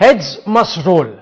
Heads must roll,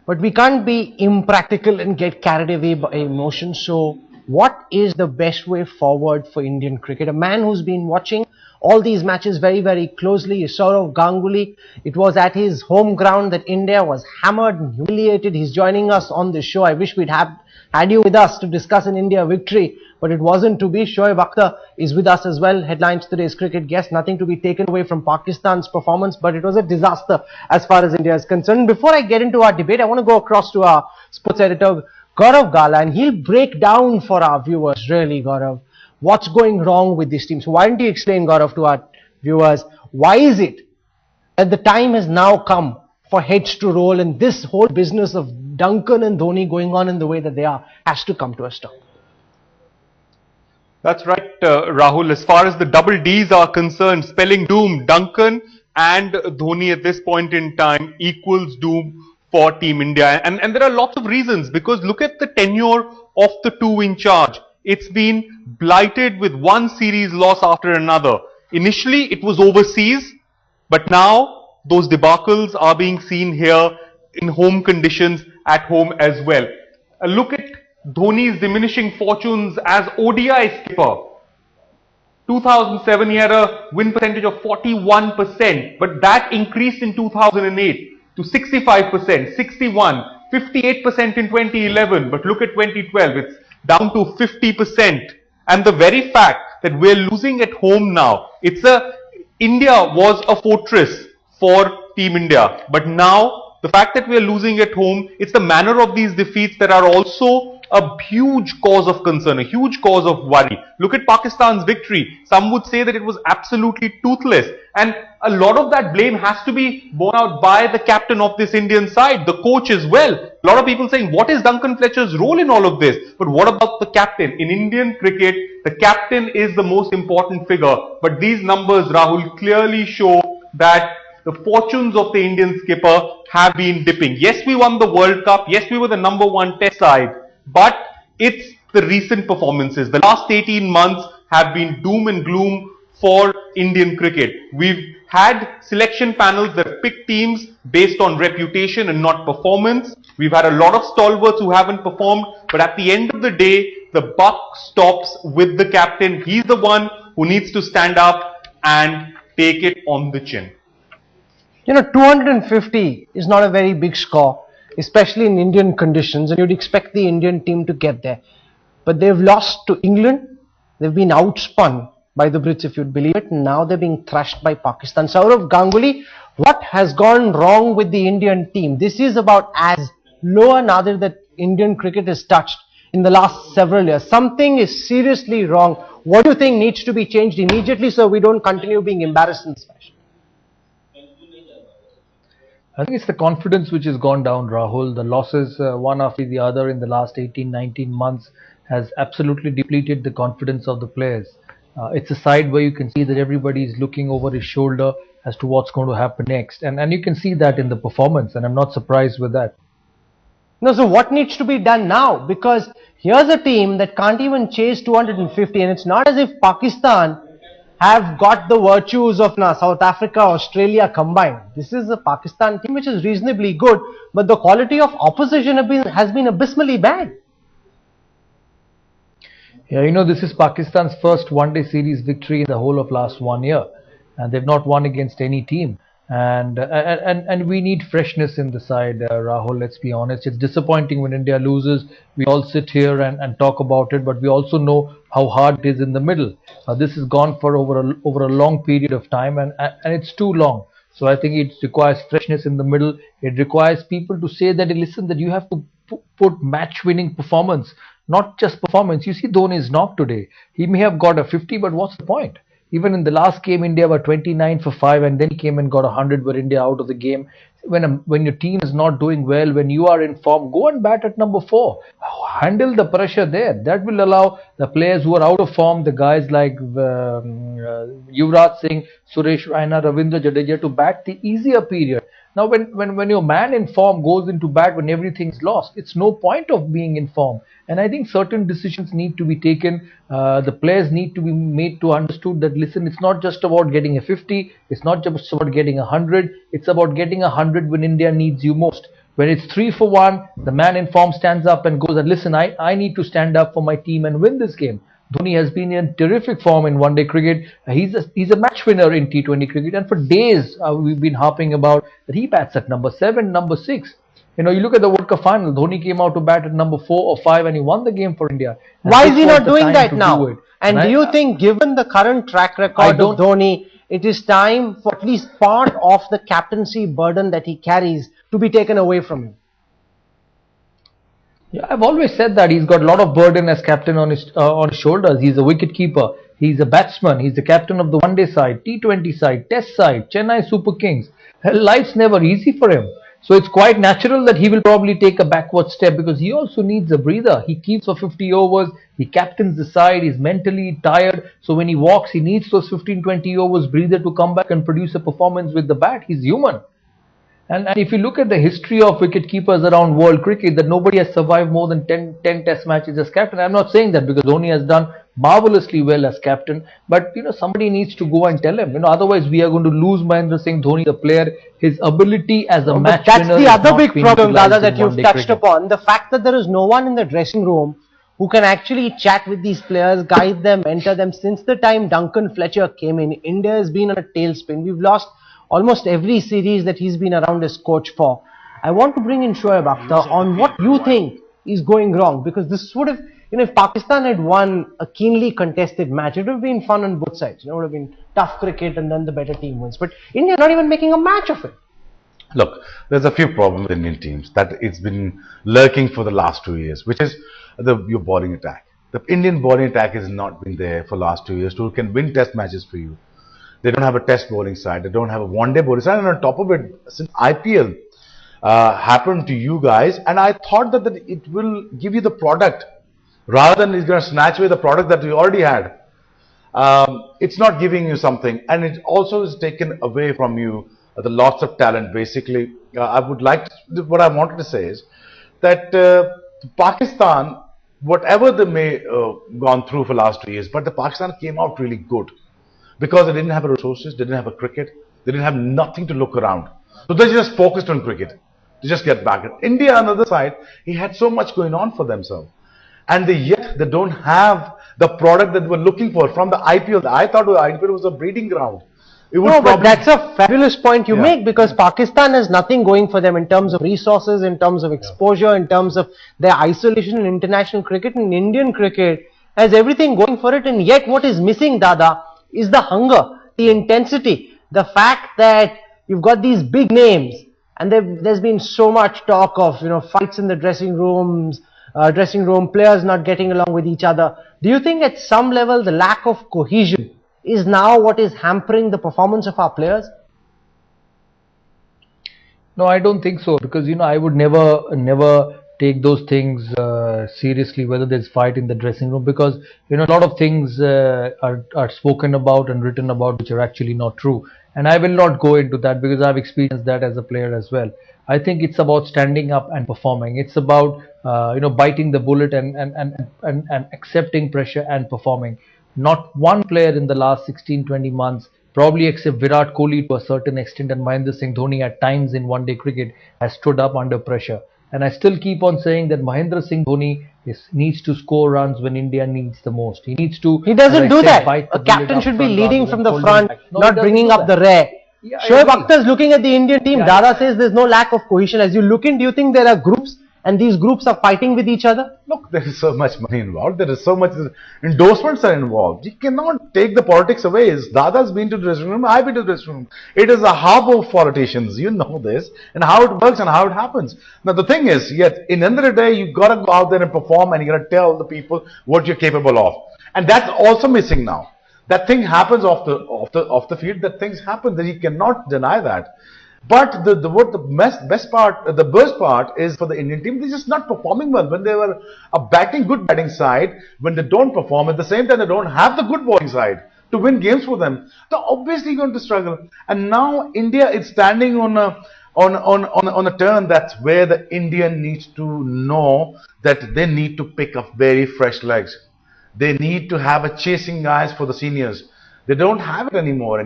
but we can't be impractical and get carried away by emotion. So, what is the best way forward for Indian cricket? A man who's been watching all these matches very, very closely is Sourav Ganguly. It was at his home ground that India was hammered and humiliated. He's joining us on this show. I wish we'd had you with us to discuss an India victory, but it wasn't to be. Shoaib Akhtar is with us as well. Headlines today's cricket guest. Nothing to be taken away from Pakistan's performance, but it was a disaster as far as India is concerned. Before I get into our debate, I want to go across to our sports editor, Gaurav Gala, and he'll break down for our viewers, really, Gaurav, what's going wrong with this team. So why don't you explain, Gaurav, to our viewers, why is it that the time has now come for heads to roll and this whole business of Duncan and Dhoni going on in the way that they are has to come to a stop? That's right, Rahul. As far as the double Ds are concerned, spelling doom, Duncan and Dhoni at this point in time equals doom for Team India. And there are lots of reasons, because look at the tenure of the two in charge. It's been blighted with one series loss after another. Initially, it was overseas, but now those debacles are being seen here in home conditions at home as well. Look at Dhoni's diminishing fortunes as ODI skipper. 2007 he had a win percentage of 41%, but that increased in 2008 to 65%, 61, 58% in 2011, but look at 2012, it's down to 50%. And the very fact that we're losing at home now, India was a fortress for Team India, but now the fact that we are losing at home, it's the manner of these defeats that are also a huge cause of concern, a huge cause of worry. Look at Pakistan's victory. Some would say that it was absolutely toothless, and a lot of that blame has to be borne out by the captain of this Indian side, the coach as well. A lot of people saying, what is Duncan Fletcher's role in all of this? But what about the captain? In Indian cricket, the captain is the most important figure. But these numbers, Rahul, clearly show that the fortunes of the Indian skipper have been dipping. Yes, we won the World Cup. Yes, we were the #1 test side. But it's the recent performances. The last 18 months have been doom and gloom for Indian cricket. We've had selection panels that pick teams based on reputation and not performance. We've had a lot of stalwarts who haven't performed. But at the end of the day, the buck stops with the captain. He's the one who needs to stand up and take it on the chin. You know, 250 is not a very big score, especially in Indian conditions, and you'd expect the Indian team to get there. But they've lost to England, they've been outspun by the Brits, if you'd believe it, and now they're being thrashed by Pakistan. Sourav Ganguly, what has gone wrong with the Indian team? This is about as low an order that Indian cricket has touched in the last several years. Something is seriously wrong. What do you think needs to be changed immediately so we don't continue being embarrassed in this fashion? I think it's the confidence which has gone down, Rahul. The losses, one after the other in the last 18-19 months has absolutely depleted the confidence of the players. It's a side where you can see that everybody is looking over his shoulder as to what's going to happen next. And you can see that in the performance, and I'm not surprised with that. No, so what needs to be done now? Because here's a team that can't even chase 250, and it's not as if Pakistan have got the virtues of South Africa, Australia combined. This is a Pakistan team which is reasonably good, but the quality of opposition has been abysmally bad. Yeah, you know, this is Pakistan's first one-day series victory in the whole of last 1 year, and they've not won against any team. And we need freshness in the side, Rahul, let's be honest. It's disappointing when India loses. We all sit here and talk about it, but we also know how hard it is in the middle. This has gone for over a long period of time, and it's too long. So I think it requires freshness in the middle. It requires people to say that, listen, that you have to put match-winning performance, not just performance. You see Dhoni is knocked today. He may have got a 50, but what's the point? Even in the last game, India were 29 for 5, and then he came and got 100, were India out of the game. When your team is not doing well, when you are in form, go and bat at number 4. Handle the pressure there. That will allow the players who are out of form, the guys like Yuvraj Singh, Suresh Raina, Ravindra Jadeja, to bat the easier period. Now, when your man in form goes into bat when everything's lost, it's no point of being in form. And I think certain decisions need to be taken. The players need to be made to understood that, listen, it's not just about getting a 50. It's not just about getting 100. It's about getting 100 100 when India needs you most. When it's 3 for 1, the man in form stands up and goes and listen, I need to stand up for my team and win this game. Dhoni has been in terrific form in one-day cricket. He's a match winner in T20 cricket, and for days we've been harping about that he bats at number 7, number 6. You know, you look at the World Cup final, Dhoni came out to bat at number 4 or 5 and he won the game for India. And why this is he was not the doing time that to now? do it. And do you think, given the current track record of Dhoni, it is time for at least part of the captaincy burden that he carries to be taken away from him? Yeah, I've always said that he's got a lot of burden as captain on his shoulders. He's a wicket keeper. He's a batsman. He's the captain of the one-day side, T20 side, Test side, Chennai Super Kings. Hell, life's never easy for him. So it's quite natural that he will probably take a backward step because he also needs a breather. He keeps for 50 overs. He captains the side. He's mentally tired. So when he walks, he needs those 15-20 overs breather to come back and produce a performance with the bat. He's human. And if you look at the history of wicket keepers around world cricket, that nobody has survived more than 10 test matches as captain. I'm not saying that because Dhoni has done marvelously well as captain, but you know, somebody needs to go and tell him, you know, otherwise we are going to lose Mahendra Singh Dhoni, the player. His ability as a match winner. That's the other big problem, Dada, that you've touched upon. The fact that there is no one in the dressing room who can actually chat with these players, guide them, mentor them. Since the time Duncan Fletcher came in, India has been on a tailspin. We've lost almost every series that he's been around as coach for. I want to bring in Shoaib Akhtar on what you think is going wrong, because this would have, you know, if Pakistan had won a keenly contested match, it would have been fun on both sides. You know, it would have been tough cricket and then the better team wins. But India not even making a match of it. Look, there's a few problems with Indian teams that it's been lurking for the last 2 years, which is your bowling attack. The Indian bowling attack has not been there for the last 2 years to can win test matches for you. They don't have a test bowling side. They don't have a one-day bowling side. And on top of it, since IPL happened to you guys, and I thought that it will give you the product rather than it's going to snatch away the product that you already had. It's not giving you something, and it also is taken away from you the lots of talent. Basically, I would like to, what I wanted to say is that Pakistan, whatever they may gone through for the last 2 years, but the Pakistan came out really good. Because they didn't have resources, they didn't have a cricket, they didn't have nothing to look around. So they just focused on cricket to just get back. India, on the other side, he had so much going on for themselves. And yet they don't have the product that they were looking for from the IPL. I thought the IPL was a breeding ground. No, but that's a fabulous point you make, because Pakistan has nothing going for them in terms of resources, in terms of exposure, in terms of their isolation in international cricket. And Indian cricket has everything going for it, and yet what is missing, Dada, is the hunger, the intensity, the fact that you've got these big names, and there's been so much talk of, you know, fights in the dressing room, players not getting along with each other. Do you think at some level the lack of cohesion is now what is hampering the performance of our players? No, I don't think so, because you know, I would never take those things seriously, whether there's fight in the dressing room, because you know, a lot of things are spoken about and written about which are actually not true, and I will not go into that because I've experienced that as a player as well. I think it's about standing up and performing. It's about you know, biting the bullet and accepting pressure and performing. Not one player in the last 16-20 months, probably except Virat Kohli to a certain extent and Mahendra Singh Dhoni at times in one-day cricket, has stood up under pressure. And I still keep on saying that Mahendra Singh Dhoni needs to score runs when India needs the most. He needs to. He doesn't do that. A captain should be leading from the front, not bringing up the rear. Yeah, Shoaib Akhtar is looking at the Indian team. Dada says there's no lack of cohesion. As you look in, do you think there are groups and these groups are fighting with each other? Look, there is so much money involved. There is so much endorsements are involved. You cannot take the politics away. Dada's been to the dressing room. I've been to the dressing room. It is a hub of politicians. You know this and how it works and how it happens. Now the thing is, yet in the end of the day, you got to go out there and perform, and you got to tell the people what you're capable of. And that's also missing now. That thing happens off the field. That things happen. That you cannot deny that. But the worst part is for the Indian team, they're just not performing well. When they were a good batting side, when they don't perform, at the same time they don't have the good bowling side to win games for them, they're obviously going to struggle. And now India is standing on a turn. That's where the Indian needs to know that they need to pick up very fresh legs. They need to have a chasing guys for the seniors. They don't have it anymore.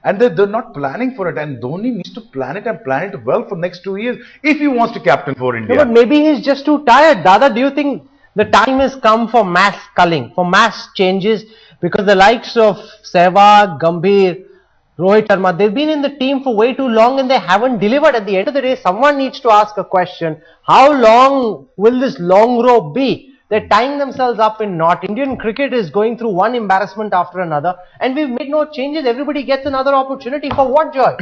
And they're not planning for it. And Dhoni needs to plan it and plan it well for next 2 years if he wants to captain for India. No, but maybe he's just too tired. Dada, do you think the time has come for mass culling, for mass changes? Because the likes of Sehwag, Gambhir, Rohit Sharma, they've been in the team for way too long and they haven't delivered. At the end of the day, someone needs to ask a question. How long will this long rope be? They're tying themselves up in knot. Indian cricket is going through one embarrassment after another and we've made no changes. Everybody gets another opportunity. For what, Joy?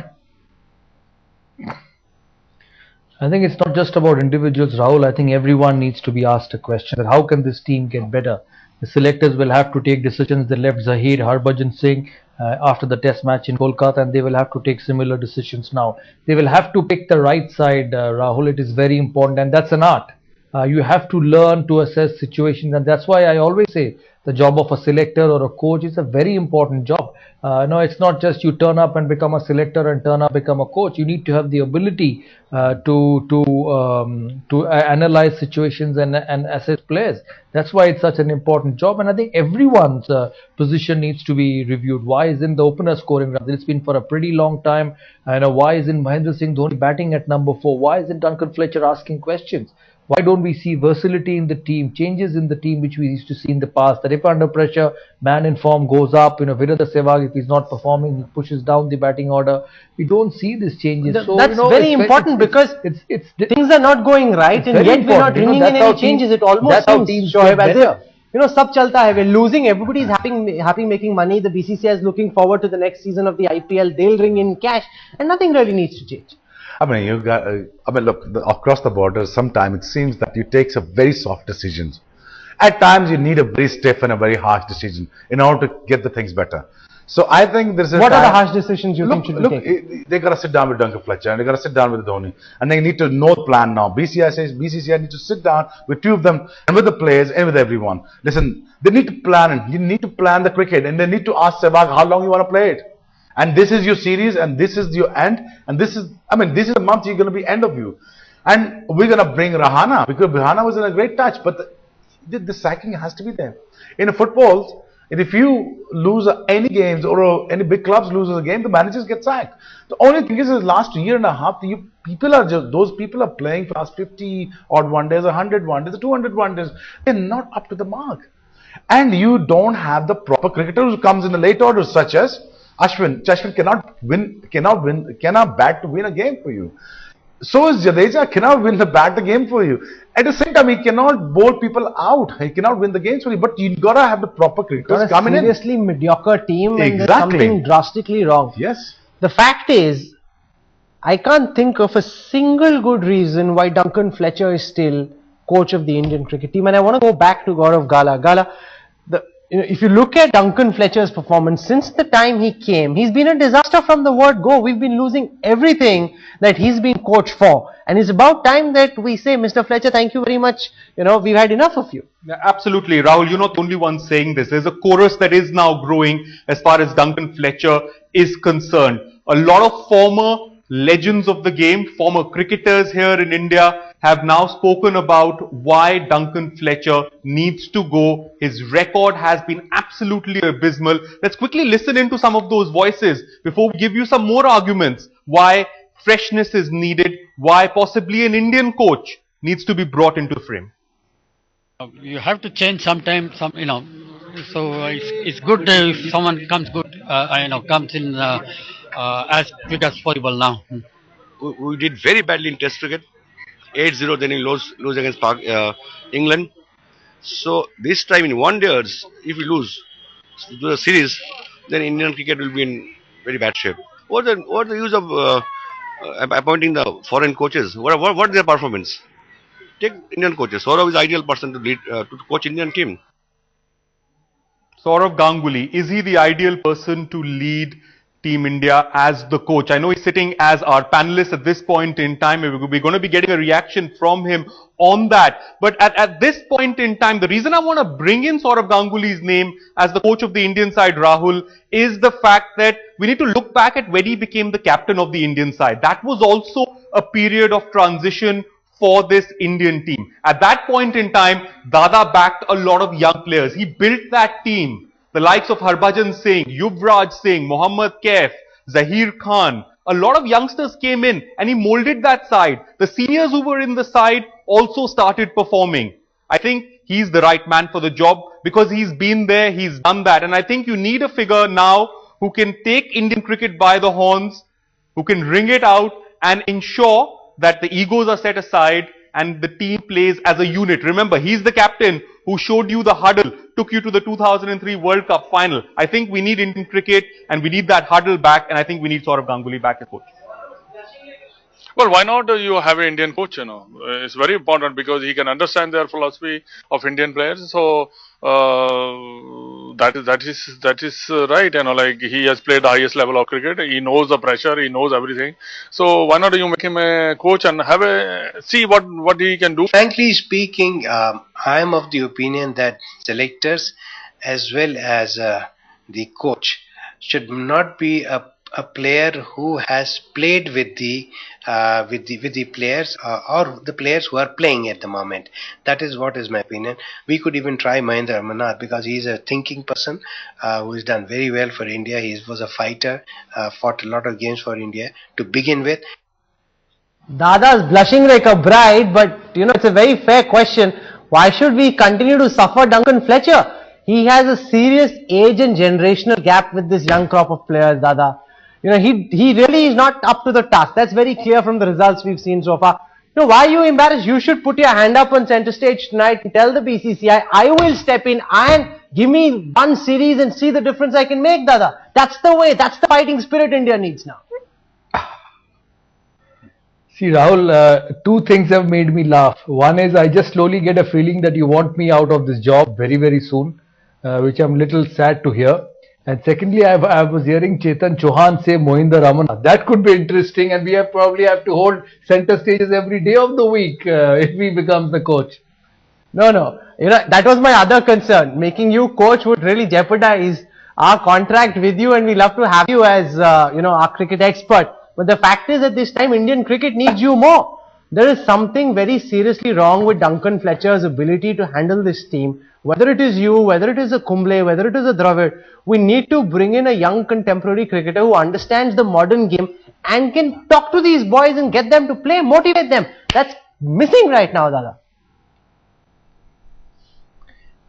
I think it's not just about individuals, Rahul. I think everyone needs to be asked a question that how can this team get better? The selectors will have to take decisions. They left Zaheer, Harbhajan Singh after the test match in Kolkata, and they will have to take similar decisions now. They will have to pick the right side, Rahul. It is very important, and that's an art. You have to learn to assess situations, and that's why I always say the job of a selector or a coach is a very important job. No, it's not just you turn up and become a selector and turn up become a coach. You need to have the ability to analyze situations and assess players. That's why it's such an important job, and I think everyone's position needs to be reviewed. Why isn't the opener scoring runs? It's been for a pretty long time. Why isn't Mahendra Singh Dhoni batting at number 4? Why isn't Duncan Fletcher asking questions? Why don't we see versatility in the team, changes in the team which we used to see in the past, that if under pressure, man in form goes up, Virendra Sehwag, if he's not performing, he pushes down the batting order. We don't see these changes. That's very important because things are not going right and yet we're not bringing in any changes. It almost seems, Shoaib, as if, sab chalta hai, we're losing, everybody's happy making money, the BCCI is looking forward to the next season of the IPL, they'll ring in cash and nothing really needs to change. Look, across the border, sometimes it seems that you take some very soft decisions. At times, you need a very stiff and a very harsh decision in order to get the things better. So I think there's a What are the harsh decisions you think should be taken? They got to sit down with Duncan Fletcher and they got to sit down with Dhoni, and they need to know the plan now. BCCI needs to sit down with two of them and with the players and with everyone. Listen, they need to plan it. You need to plan the cricket, and they need to ask Sehwag how long you want to play it. And this is your series, and this is your end, and this is the month you're going to be end of you. And we're going to bring Rahana, because Rahana was in a great touch, but the sacking has to be there. In football, if you lose any games or any big clubs loses a game, the managers get sacked. The only thing is last year and a half, those people are playing for last 50 odd one days, 100 one days, 200 one days. They're not up to the mark. And you don't have the proper cricketer who comes in the late orders, such as Ashwin cannot bat to win a game for you. So is Jadeja, cannot win the bat the game for you. At the same time, he cannot bowl people out. He cannot win the games for you. But you gotta have the proper cricketers coming in. Seriously mediocre team and there's something drastically wrong. Yes. The fact is, I can't think of a single good reason why Duncan Fletcher is still coach of the Indian cricket team. And I want to go back to Gaurav Gala. If you look at Duncan Fletcher's performance since the time he came, he's been a disaster from the word go. We've been losing everything that he's been coached for, and it's about time that we say, Mr. Fletcher, thank you very much. We've had enough of you. Yeah, absolutely, Rahul. You're not the only one saying this. There's a chorus that is now growing as far as Duncan Fletcher is concerned. A lot of former legends of the game, former cricketers here in India, have now spoken about why Duncan Fletcher needs to go. His record has been absolutely abysmal. Let's quickly listen into some of those voices before we give you some more arguments why freshness is needed, why possibly an Indian coach needs to be brought into frame. You have to change sometime, so it's good if someone comes comes in as quick as possible now. We did very badly in Test cricket, 8-0, then we lose against England. So this time in 1 day, if we lose the series, then Indian cricket will be in very bad shape. What the use of appointing the foreign coaches? What is their performance? Take Indian coaches. Sourav is the ideal person to lead to coach Indian team. Sourav Ganguly, is he the ideal person to lead Team India as the coach? I know he's sitting as our panelist at this point in time. We're going to be getting a reaction from him on that. But at this point in time, the reason I want to bring in Sourav Ganguly's name as the coach of the Indian side, Rahul, is the fact that we need to look back at when he became the captain of the Indian side. That was also a period of transition for this Indian team. At that point in time, Dada backed a lot of young players. He built that team. the likes of Harbhajan Singh, Yuvraj Singh, Mohammad Kaif, Zahir Khan, a lot of youngsters came in and he molded that side. The seniors who were in the side also started performing. I think he's the right man for the job because he's been there, he's done that. And I think you need a figure now who can take Indian cricket by the horns, who can wring it out and ensure that the egos are set aside and the team plays as a unit. Remember, he's the captain who showed you the huddle, took you to the 2003 World Cup final. I think we need Indian cricket and we need that huddle back, and I think we need Sourav Ganguly back as coach. Well, why not you have an Indian coach, It's very important because he can understand their philosophy of Indian players. So, that is right, like he has played the highest level of cricket. He knows the pressure, he knows everything. So, why not you make him a coach and see what he can do? Frankly speaking, I am of the opinion that selectors as well as the coach should not be a player who has played with the players or the players who are playing at the moment. That is what is my opinion. We could even try Mahendra Amarnath because he is a thinking person who has done very well for India. He was a fighter, fought a lot of games for India to begin with. Dada's blushing like a bride, but it's a very fair question. Why should we continue to suffer Duncan Fletcher? He has a serious age and generational gap with this young crop of players, Dada. He really is not up to the task. That's very clear from the results we've seen so far. Why are you embarrassed? You should put your hand up on center stage tonight and tell the BCCI, I will step in and give me one series and see the difference I can make, Dada. That's the way. That's the fighting spirit India needs now. See, Rahul, two things have made me laugh. One is I just slowly get a feeling that you want me out of this job very, very soon, which I'm a little sad to hear. And secondly, I was hearing Chetan Chauhan say Mahendra Amarnath. That could be interesting, and we probably have to hold center stages every day of the week if he becomes the coach. No. That was my other concern. Making you coach would really jeopardize our contract with you, and we love to have you as our cricket expert. But the fact is, at this time, Indian cricket needs you more. There is something very seriously wrong with Duncan Fletcher's ability to handle this team. Whether it is you, whether it is a Kumble, whether it is a Dravid, we need to bring in a young contemporary cricketer who understands the modern game and can talk to these boys and get them to play, motivate them. That's missing right now, Dada.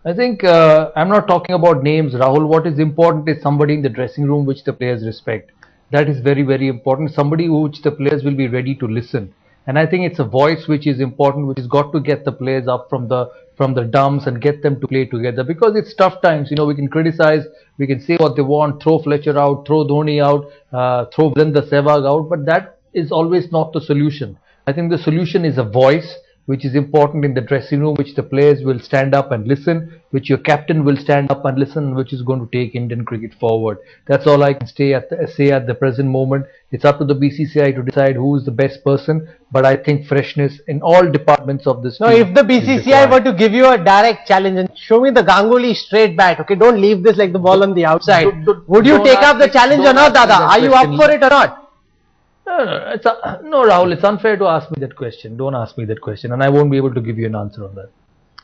I think I'm not talking about names, Rahul. What is important is somebody in the dressing room which the players respect. That is very, very important. Somebody which the players will be ready to listen. And I think it's a voice which is important, which has got to get the players up from the dumps and get them to play together, because it's tough times. We can criticize, we can say what they want, throw Fletcher out, throw Dhoni out, throw Virendra Sehwag out, but that is always not the solution. I think the solution is a voice which is important in the dressing room, which the players will stand up and listen, which your captain will stand up and listen, which is going to take Indian cricket forward. That's all I can say at the present moment. It's up to the BCCI to decide who is the best person, but I think freshness in all departments of this. No, if the BCCI were to give you a direct challenge and show me the Ganguly straight bat, okay, don't leave this like the ball on the outside. Would you take up the challenge or not, Dada? Are you up for it or not? No, Rahul, it's unfair to ask me that question. Don't ask me that question, and I won't be able to give you an answer on that.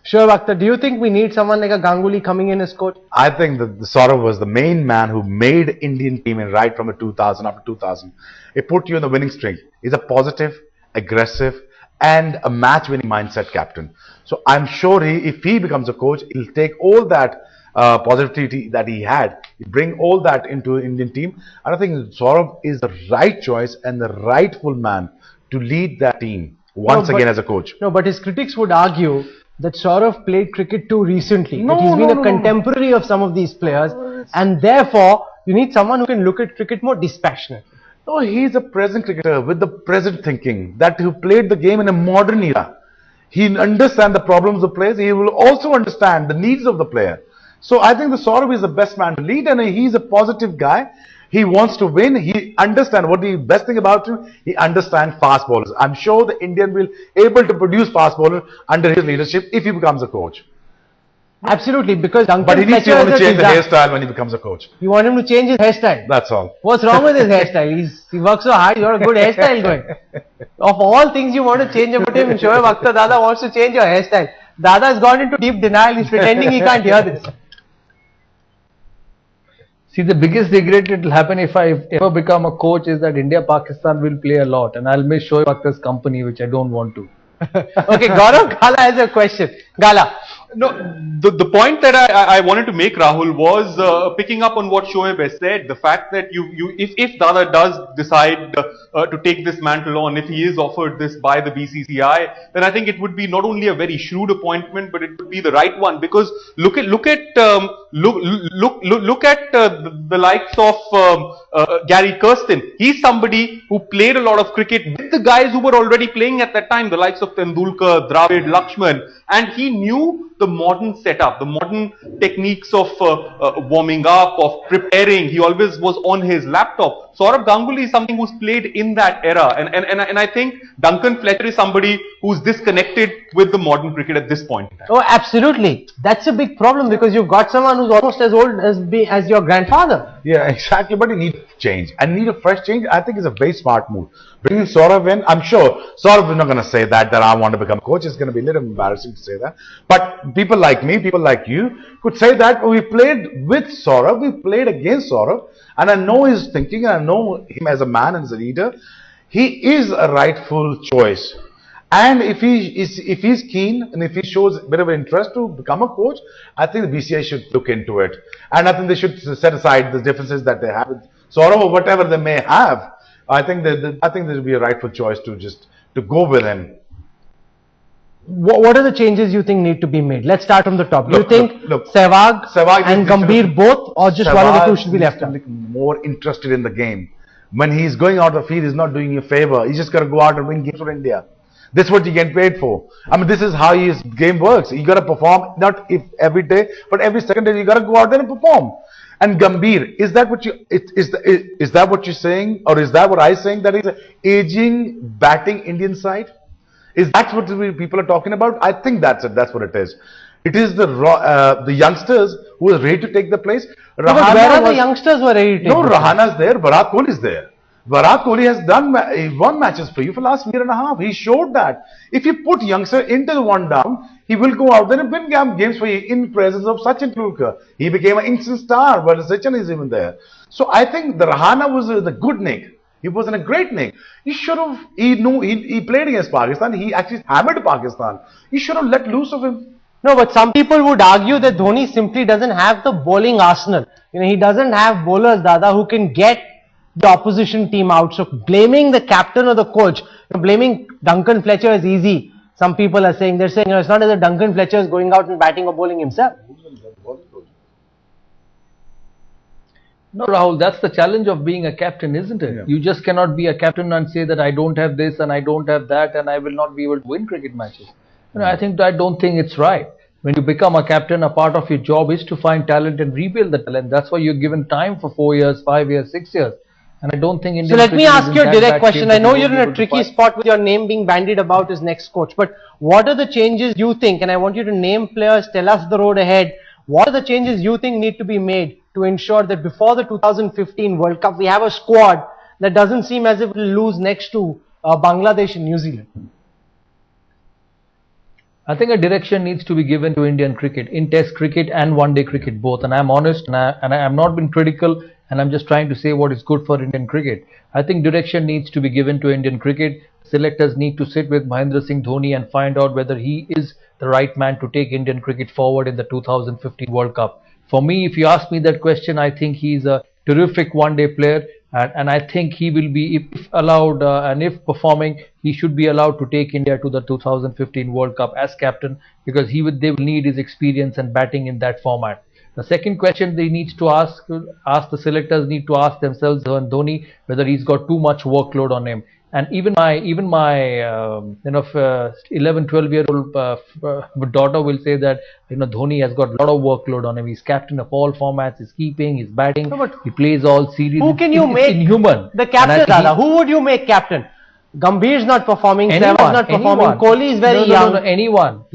Sure, Akhtar, do you think we need someone like a Ganguly coming in as coach? I think that Sourav was the main man who made Indian team in right from the 2000 up to 2000. He put you in the winning streak. He's a positive, aggressive, and a match-winning mindset captain. So I'm sure if he becomes a coach, he'll take all that positivity that he had, bring all that into Indian team. And I think Sourav is the right choice and the rightful man to lead that team once again as a coach. No, but his critics would argue that Sourav played cricket too recently. That he's been a contemporary of some of these players, and therefore you need someone who can look at cricket more dispassionately. No, he's a present cricketer with the present thinking, that who played the game in a modern era. He understands the problems of players. He will also understand the needs of the player. So I think the Sourav is the best man to lead, and he's a positive guy. He wants to win. He understands what the best thing about him. He understands fast bowlers. I'm sure the Indian will able to produce fast bowlers under his leadership if he becomes a coach. Absolutely, because Duncan But he needs Fletcher to change the hairstyle when he becomes a coach. You want him to change his hairstyle? That's all. What's wrong with his hairstyle? He works so hard. He's got a good hairstyle going. Of all things you want to change about him, Shoaib Akhtar Dada wants to change your hairstyle. Dada has gone into deep denial. He's pretending he can't hear this. See, the biggest regret it will happen if I ever become a coach is that India-Pakistan will play a lot and I'll miss Shoaib Akhtar's company, which I don't want to. Okay, Gaurav Gala has a question. Gala. No, the point that I wanted to make, Rahul, was picking up on what Shoaib has said. The fact that if Dada does decide to take this mantle on, if he is offered this by the BCCI, then I think it would be not only a very shrewd appointment, but it would be the right one. Because look at the likes of Gary Kirsten. He's somebody who played a lot of cricket with the guys who were already playing at that time, the likes of Tendulkar, Dravid, Lakshman, and he knew the modern setup, the modern techniques of warming up, of preparing. He always was on his laptop. Sourav Ganguly is something who's played in that era, and I think Duncan Fletcher is somebody who's disconnected with the modern cricket at this point in time. Oh, absolutely. That's a big problem because you've got someone who's almost as old as your grandfather. Yeah, exactly. But he needs change and need a fresh change. I think it's a very smart move. Bringing Sourav in, I'm sure Sourav is not going to say that I want to become a coach. It's going to be a little embarrassing to say that. But people like me, people like you could say that we played with Sourav, we played against Sourav, and I know his thinking, and I know him as a man and as a leader. He is a rightful choice. And if he's keen and if he shows a bit of interest to become a coach, I think the BCI should look into it. And I think they should set aside the differences that they have with Sourav or whatever they may have. I think there will be a rightful choice to go with him. What are the changes you think need to be made? Let's start from the top. Do you think Sehwag and Gambhir both, or just one of the two should be left out? More interested in the game. When he's going out of the field, he's not doing you a favor. He's just got to go out and win games for India. This is what you get paid for. I mean, this is how his game works. You got to perform, not every day, but every second day you got to go out there and perform. And Gambhir, is that what you're saying, or is that what I'm saying? That is an aging batting Indian side. Is that what people are talking about? I think that's it. That's what it is. It is the youngsters who are ready to take the place. Where are the youngsters who are ready to take the place? Rahana's there. Virat Kohli is there. Virat Kohli has won matches for you for the last year and a half. He showed that. If you put youngster into the one down, he will go out there and win games for you in presence of Sachin Tendulkar. He became an instant star while Sachin is even there. So I think the Rahana was the good nick. He wasn't a great nick. He should have, he played against Pakistan. He actually hammered Pakistan. You should have let loose of him. No, but some people would argue that Dhoni simply doesn't have the bowling arsenal. He doesn't have bowlers, Dada, who can get the opposition team out. So blaming the captain or the coach, blaming Duncan Fletcher is easy. Some people are saying, it's not as if Duncan Fletcher is going out and batting or bowling himself. No, Rahul, that's the challenge of being a captain, isn't it? Yeah. You just cannot be a captain and say that I don't have this and I don't have that and I will not be able to win cricket matches. I don't think it's right. When you become a captain, a part of your job is to find talent and rebuild the talent. That's why you're given time for 4 years, 5 years, 6 years. And I don't think Indian. So let me ask you a direct question. I know you're in a tricky spot with your name being bandied about as next coach. But what are the changes you think, and I want you to name players, tell us the road ahead. What are the changes you think need to be made to ensure that before the 2015 World Cup, we have a squad that doesn't seem as if it will lose next to Bangladesh and New Zealand? I think a direction needs to be given to Indian cricket, in test cricket and one-day cricket both. And I'm honest and I have not been critical, and I'm just trying to say what is good for Indian cricket. I think direction needs to be given to Indian cricket. Selectors need to sit with Mahendra Singh Dhoni and find out whether he is the right man to take Indian cricket forward in the 2015 World Cup. For me, if you ask me that question, I think he's a terrific one-day player, and I think he will be, if allowed and if performing, he should be allowed to take India to the 2015 World Cup as captain, because they will need his experience and batting in that format. The second question they need to ask the selectors need to ask themselves on Dhoni, whether he's got too much workload on him. And even my 11, 12-year-old daughter will say that Dhoni has got a lot of workload on him. He's captain of all formats. He's keeping, he's batting. No, he plays all series. Who can you make inhuman? The captain, Dada. Who would you make captain? Gambhir is not performing. Sehwag is not performing. Kohli is very young. Anyone.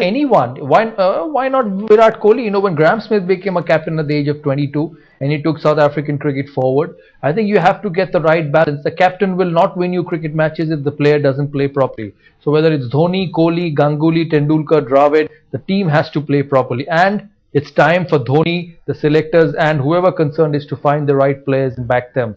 Anyone. Why not Virat Kohli? When Graham Smith became a captain at the age of 22 and he took South African cricket forward, I think you have to get the right balance. The captain will not win you cricket matches if the player doesn't play properly. So whether it's Dhoni, Kohli, Ganguly, Tendulkar, Dravid, the team has to play properly. And It's time for Dhoni, the selectors, and whoever concerned is to find the right players and back them.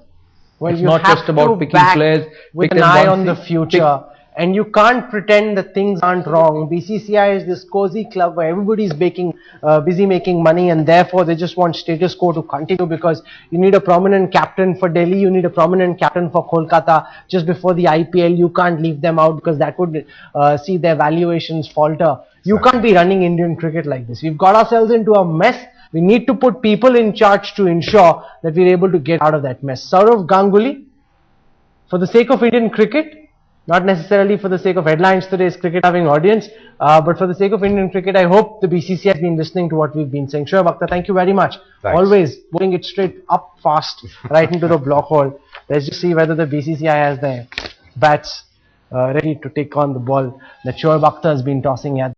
Well, It's you not have just about to picking back players, with pick an them eye one on the se- future. And you can't pretend that things aren't wrong. BCCI is this cozy club where everybody's busy making money, and therefore they just want status quo to continue, because you need a prominent captain for Delhi, you need a prominent captain for Kolkata just before the IPL. You can't leave them out because that would see their valuations falter. You can't be running Indian cricket like this. We've got ourselves into a mess. We need to put people in charge to ensure that we're able to get out of that mess. Sourav Ganguly, for the sake of Indian cricket, not necessarily for the sake of headlines today's cricket having audience, but for the sake of Indian cricket, I hope the BCCI has been listening to what we've been saying. Shoaib Akhtar, thank you very much. Thanks. Always putting it straight up fast, right into the block hole. Let's just see whether the BCCI has their bats ready to take on the ball that Shoaib Akhtar has been tossing at.